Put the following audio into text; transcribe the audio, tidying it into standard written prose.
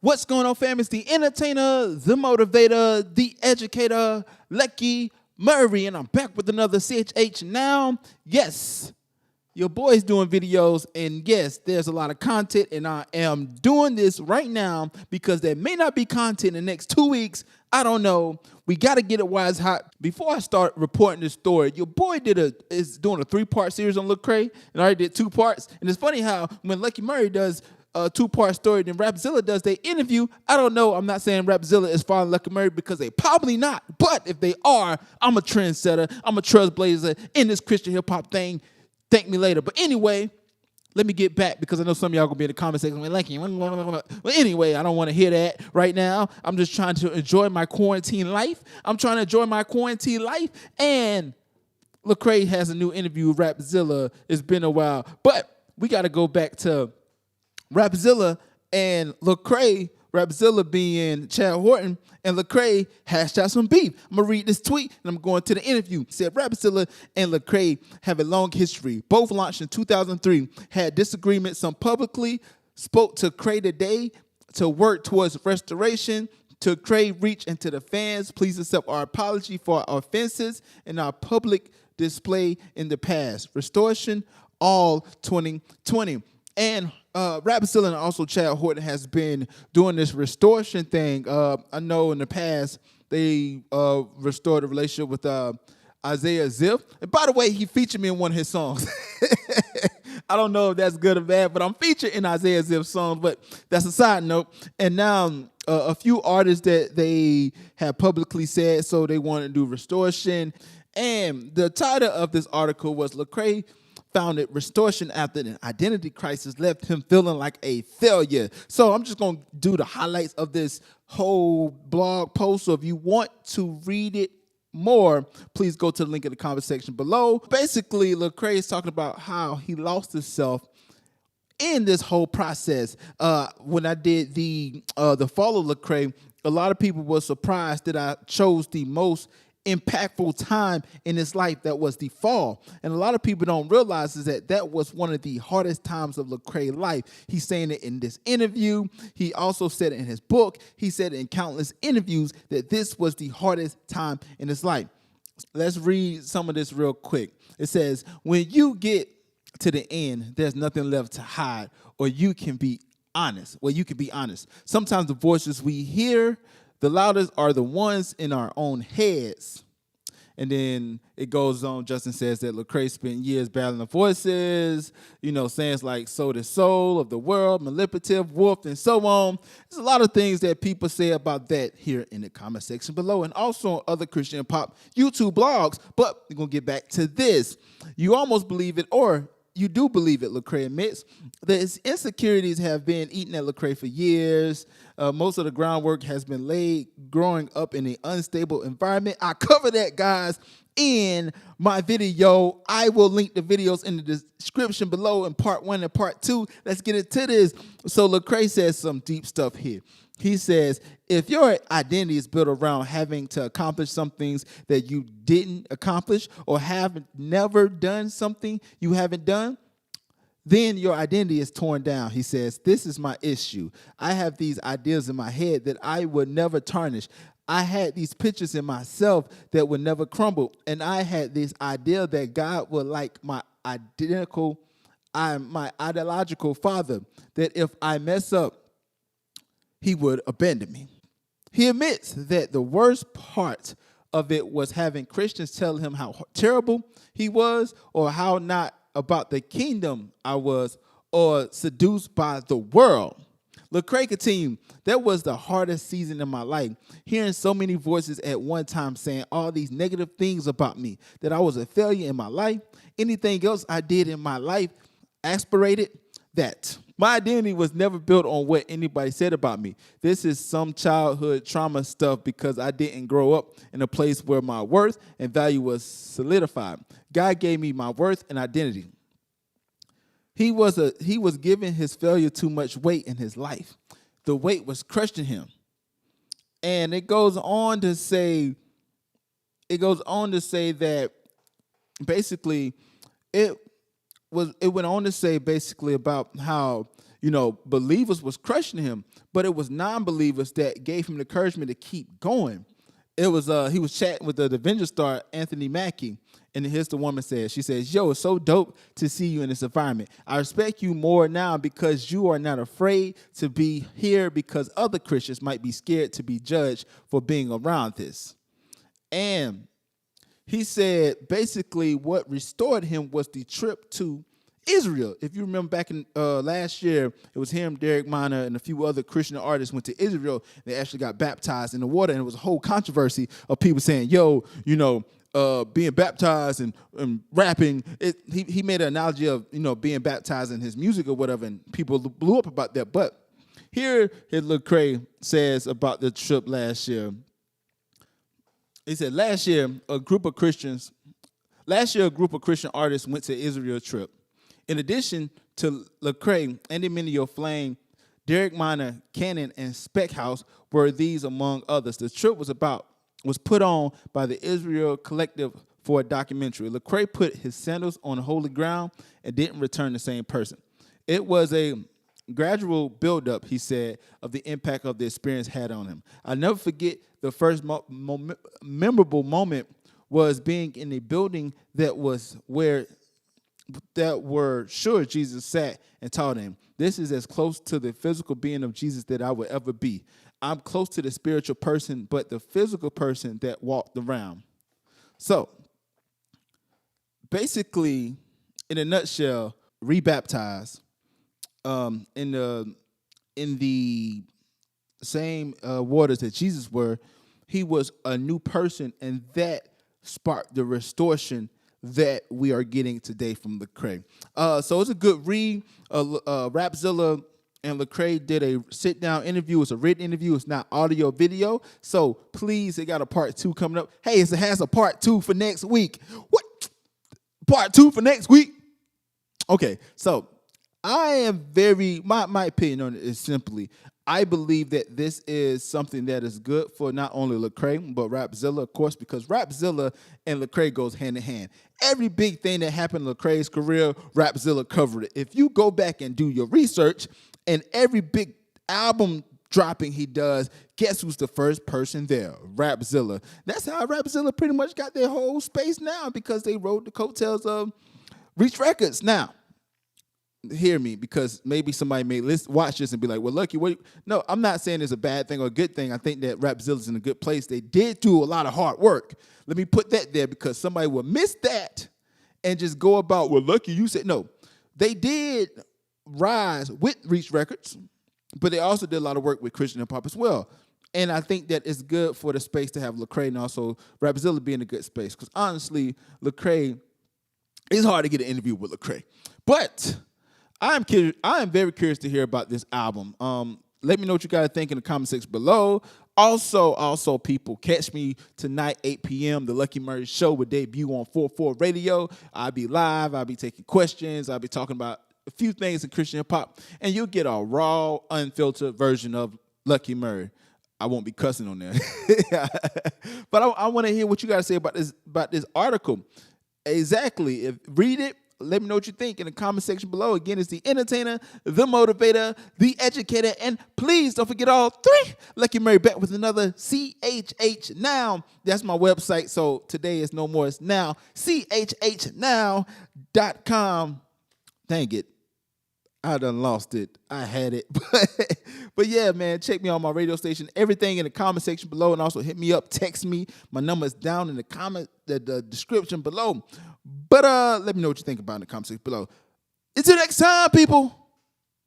What's going on, fam? It's the entertainer, the motivator, the educator, Lucky Murray, and I'm back with another CHH Now. Yes, your boy's doing videos, and yes, there's a lot of content, and I am doing this right now because there may not be content in the next 2 weeks. I don't know. We got to get it while it's hot. Before I start reporting this story, your boy is doing a 3-part series on Lecrae, and I already did 2 parts. And it's funny how when Lucky Murray does a 2-part story, then Rapzilla does their interview. I don't know. I'm not saying Rapzilla is following Lucky Murray because they probably not. But if they are, I'm a trendsetter. I'm a trailblazer in this Christian hip hop thing. Thank me later. But anyway, let me get back because I know some of y'all gonna be in the comment section like, well, anyway, I don't want to hear that right now. I'm just trying to enjoy my quarantine life. And Lecrae has a new interview with Rapzilla. It's been a while, but we got to go back to Rapzilla and Lecrae. Rapzilla being Chad Horton, and Lecrae hashed out some beef. I'm going to read this tweet, and I'm going to the interview. It said, Rapzilla and Lecrae have a long history. Both launched in 2003, had disagreements. Some publicly spoke to Crae today to work towards restoration. To Crae reach into the fans, please accept our apology for our offenses and our public display in the past. Restoration, all 2020. And Rapzilla and also Chad Horton has been doing this restoration thing. I know in the past they restored a relationship with Isaiah Ziff. And by the way, he featured me in one of his songs. I don't know if that's good or bad, but I'm featured in Isaiah Ziff's songs, but that's a side note. And now a few artists that they have publicly said so they want to do restoration. And the title of this article was Lecrae founded restoration after an identity crisis left him feeling like a failure. So I'm just going to do the highlights of this whole blog post. So if you want to read it more, please go to the link in the comment section below. Basically, Lecrae is talking about how he lost himself in this whole process. When I did the follow Lecrae, a lot of people were surprised that I chose the most impactful time in his life, that was the fall. And a lot of people don't realize is that was one of the hardest times of Lecrae's life. He's saying it in this interview. He also said it in his book. He said it in countless interviews that this was the hardest time in his life. Let's read some of this real quick. It says, when you get to the end, there's nothing left to hide, or you can be honest. Well, you can be honest. Sometimes the voices we hear the loudest are the ones in our own heads. And then it goes on. Justin says that Lecrae spent years battling the voices, sayings like "so the soul of the world," manipulative, wolf, and so on. There's a lot of things that people say about that here in the comment section below, and also on other Christian pop YouTube blogs. But we're going to get back to this. You almost believe it, or you do believe it, Lecrae admits. The insecurities have been eating at Lecrae for years. Most of the groundwork has been laid growing up in an unstable environment. I cover that, guys, in my video. I will link the videos in the description below in part 1 and part 2. Let's get into this. So Lecrae says some deep stuff here. He says, if your identity is built around having to accomplish some things that you didn't accomplish, or have never done something you haven't done, then your identity is torn down. He says, this is my issue. I have these ideas in my head that I would never tarnish. I had these pictures in myself that would never crumble. And I had this idea that God would like my ideological father, that if I mess up, he would abandon me. He admits that the worst part of it was having Christians tell him how terrible he was, or how not about the kingdom I was, or seduced by the world. Lecrae continued, that was the hardest season in my life, hearing so many voices at one time saying all these negative things about me, that I was a failure in my life. Anything else I did in my life aspirated that. My identity was never built on what anybody said about me. This is some childhood trauma stuff because I didn't grow up in a place where my worth and value was solidified. God gave me my worth and identity. He was giving his failure too much weight in his life. The weight was crushing him. And it goes on to say that basically it went on to say basically about how, believers was crushing him, but it was non-believers that gave him the encouragement to keep going. It was he was chatting with the Avenger star Anthony Mackie, and here's the woman says. She says, "Yo, it's so dope to see you in this environment. I respect you more now because you are not afraid to be here because other Christians might be scared to be judged for being around this." And he said basically what restored him was the trip to Israel. If you remember back in last year, it was him, Derek Minor, and a few other Christian artists went to Israel. They actually got baptized in the water, and it was a whole controversy of people saying, "Yo, being baptized and rapping." He made an analogy of being baptized in his music or whatever, and people blew up about that. But here, Lecrae says about the trip last year. He said last year a group of Christian artists went to Israel trip. In addition to Lecrae, Andy Mineo Flame, Derek Minor, Cannon, and Speckhouse were these among others. The trip was put on by the Israel Collective for a documentary. Lecrae put his sandals on holy ground and didn't return the same person. It was a gradual buildup, he said, of the impact of the experience had on him. I'll never forget the first memorable moment was being in a building that were sure Jesus sat and taught him. This is as close to the physical being of Jesus that I would ever be. I'm close to the spiritual person, but the physical person that walked around. So, basically, in a nutshell, rebaptized in the same waters that Jesus were, he was a new person, and that sparked the restoration that we are getting today from Lecrae. So it's a good read. Rapzilla and Lecrae did a sit-down interview. It's a written interview. It's not audio video. So please, they got a part 2 coming up. Hey, it has a part 2 for next week. What? Part 2 for next week? Okay, so I am my opinion on it is simply, I believe that this is something that is good for not only Lecrae, but Rapzilla, of course, because Rapzilla and Lecrae goes hand in hand. Every big thing that happened in Lecrae's career, Rapzilla covered it. If you go back and do your research, and every big album dropping he does, guess who's the first person there? Rapzilla. That's how Rapzilla pretty much got their whole space now, because they rode the coattails of Reach Records. Now, hear me, because maybe somebody may watch this and be like, "Well, Lucky, what?" No, I'm not saying it's a bad thing or a good thing. I think that Rapzilla's in a good place. They did do a lot of hard work. Let me put that there, because somebody will miss that and just go about, "Well, Lucky, you said." No, they did rise with Reach Records, but they also did a lot of work with Christian hip hop as well. And I think that it's good for the space to have Lecrae and also Rapzilla be in a good space, because honestly, Lecrae, it's hard to get an interview with Lecrae, but I am very curious to hear about this album. Let me know what you guys think in the comment section below. Also, people, catch me tonight, 8 p.m. The Lucky Murray Show will debut on 44 Radio. I'll be live. I'll be taking questions. I'll be talking about a few things in Christian hip hop, and you'll get a raw, unfiltered version of Lucky Murray. I won't be cussing on there, but I want to hear what you got to say about this article. Exactly. Read it. Let me know what you think in the comment section below. Again, it's the entertainer, the motivator, the educator, and please don't forget all 3. Lucky Murray back with another CHH Now. That's my website, so today is no more. It's now. CHHnow.com. Dang it. I done lost it. I had it. But yeah, man, check me on my radio station. Everything in the comment section below, and also hit me up. Text me. My number is down in the description below. But let me know what you think about it in the comment section below. Until next time, people.